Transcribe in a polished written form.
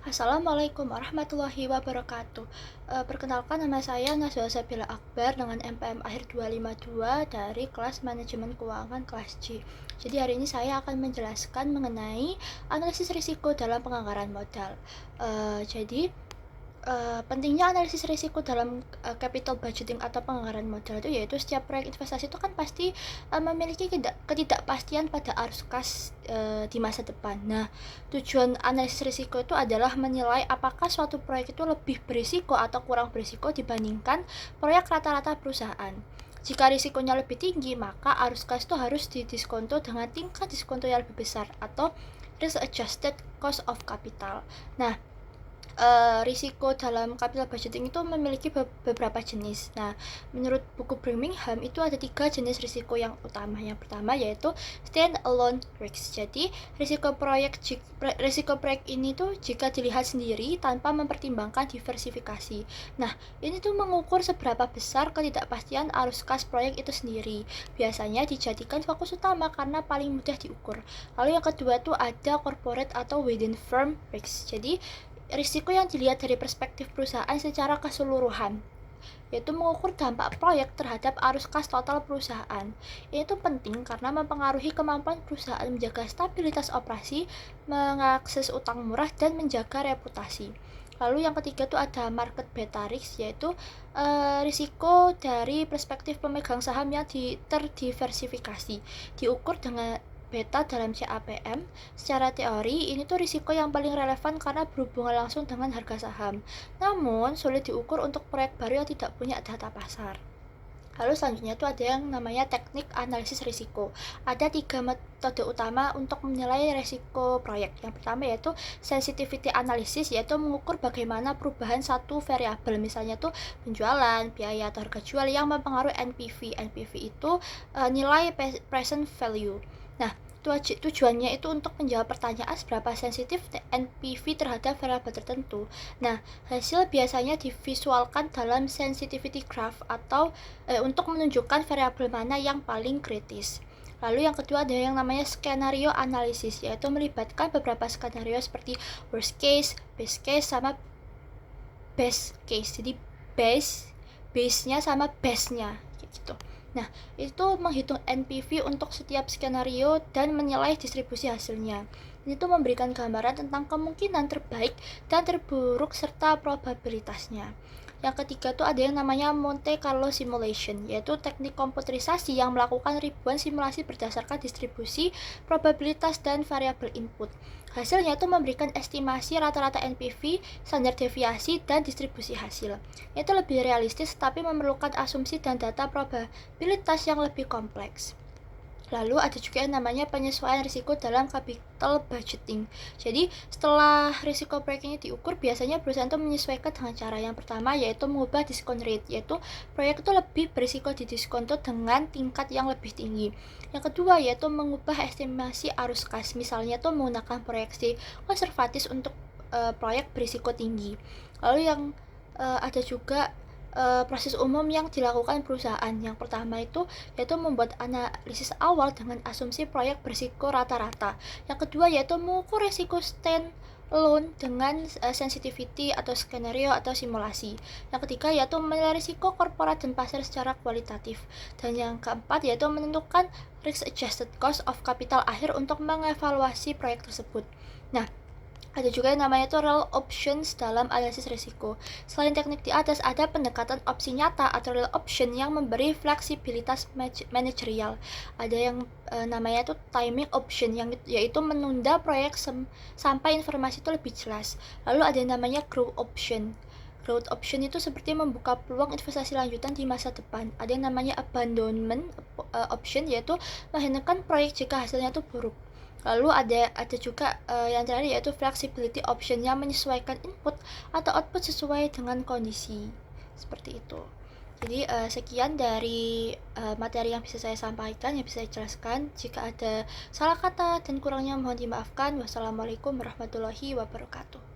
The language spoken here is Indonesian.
Assalamualaikum warahmatullahi wabarakatuh. Perkenalkan, nama saya Najwa Sabila Akbar dengan MPM akhir 252 dari kelas Manajemen Keuangan kelas C. Jadi hari ini saya akan menjelaskan mengenai analisis risiko dalam penganggaran modal. Pentingnya analisis risiko dalam capital budgeting atau penganggaran modal itu yaitu setiap proyek investasi itu kan pasti memiliki ketidakpastian pada arus kas di masa depan. Nah, tujuan analisis risiko itu adalah menilai apakah suatu proyek itu lebih berisiko atau kurang berisiko dibandingkan proyek rata-rata perusahaan. Jika risikonya lebih tinggi, maka arus kas itu harus didiskonto dengan tingkat diskonto yang lebih besar atau risk adjusted cost of capital. Nah, risiko dalam capital budgeting itu memiliki beberapa jenis. Nah, menurut buku Birmingham itu ada 3 jenis risiko yang utama. Yang pertama yaitu stand alone risk. Jadi, risiko proyek ini tuh jika dilihat sendiri tanpa mempertimbangkan diversifikasi. Nah, ini tuh mengukur seberapa besar ketidakpastian arus kas proyek itu sendiri. Biasanya dijadikan fokus utama karena paling mudah diukur. Lalu yang kedua tuh ada corporate atau within firm risk. Jadi, risiko yang dilihat dari perspektif perusahaan secara keseluruhan, yaitu mengukur dampak proyek terhadap arus kas total perusahaan. Ini tuh penting karena mempengaruhi kemampuan perusahaan menjaga stabilitas operasi, mengakses utang murah, dan menjaga reputasi. Lalu yang ketiga tuh ada market beta risk, yaitu risiko dari perspektif pemegang saham yang terdiversifikasi, diukur dengan beta dalam CAPM. Secara teori, ini tuh risiko yang paling relevan karena berhubungan langsung dengan harga saham. Namun, sulit diukur untuk proyek baru yang tidak punya data pasar. Lalu selanjutnya tuh ada yang namanya teknik analisis risiko. Ada 3 metode utama untuk menilai risiko proyek. Yang pertama yaitu sensitivity analysis, yaitu mengukur bagaimana perubahan satu variabel, misalnya tuh penjualan, biaya atau harga jual yang mempengaruhi NPV. NPV itu nilai present value. Nah, tujuannya itu untuk menjawab pertanyaan seberapa sensitif NPV terhadap variabel tertentu. Nah, hasil biasanya divisualkan dalam sensitivity graph atau untuk menunjukkan variabel mana yang paling kritis. Lalu yang kedua ada yang namanya skenario analisis, yaitu melibatkan beberapa skenario seperti worst case, best case, sama best case. Jadi base-nya sama best-nya gitu. Nah, itu menghitung NPV untuk setiap skenario dan menilai distribusi hasilnya. Ini tuh memberikan gambaran tentang kemungkinan terbaik dan terburuk serta probabilitasnya. Yang ketiga tuh ada yang namanya Monte Carlo Simulation, yaitu teknik komputerisasi yang melakukan ribuan simulasi berdasarkan distribusi, probabilitas, dan variabel input. Hasilnya itu memberikan estimasi rata-rata NPV, standar deviasi, dan distribusi hasil. Itu lebih realistis tapi memerlukan asumsi dan data probabilitas yang lebih kompleks. Lalu ada juga yang namanya penyesuaian risiko dalam capital budgeting. Jadi setelah risiko proyek ini diukur, biasanya perusahaan itu menyesuaikan dengan cara yang pertama, yaitu mengubah discount rate, yaitu proyek itu lebih berisiko didiskonto dengan tingkat yang lebih tinggi. Yang kedua yaitu mengubah estimasi arus kas, misalnya tuh menggunakan proyeksi konservatif untuk proyek berisiko tinggi. Lalu yang ada juga proses umum yang dilakukan perusahaan. Yang pertama itu yaitu membuat analisis awal dengan asumsi proyek berisiko rata-rata. Yang kedua yaitu mengukur risiko stand alone dengan sensitivity atau skenario atau simulasi. Yang ketiga yaitu menilai risiko korporat dan pasar secara kualitatif. Dan yang keempat yaitu menentukan risk adjusted cost of capital akhir untuk mengevaluasi proyek tersebut. Nah, ada juga yang namanya itu real options dalam analisis risiko. Selain teknik di atas, ada pendekatan opsi nyata atau real option yang memberi fleksibilitas manajerial. Ada yang namanya itu timing option, yang yaitu menunda proyek sampai informasi itu lebih jelas. Lalu ada yang namanya growth option. Growth option itu seperti membuka peluang investasi lanjutan di masa depan. Ada yang namanya abandonment option, yaitu menghentikan proyek jika hasilnya itu buruk. Lalu ada juga yang terakhir yaitu flexibility option yang menyesuaikan input atau output sesuai dengan kondisi. Seperti itu. Jadi sekian dari materi yang bisa saya sampaikan, yang bisa saya jelaskan. Jika ada salah kata dan kurangnya mohon dimaafkan. Wassalamualaikum warahmatullahi wabarakatuh.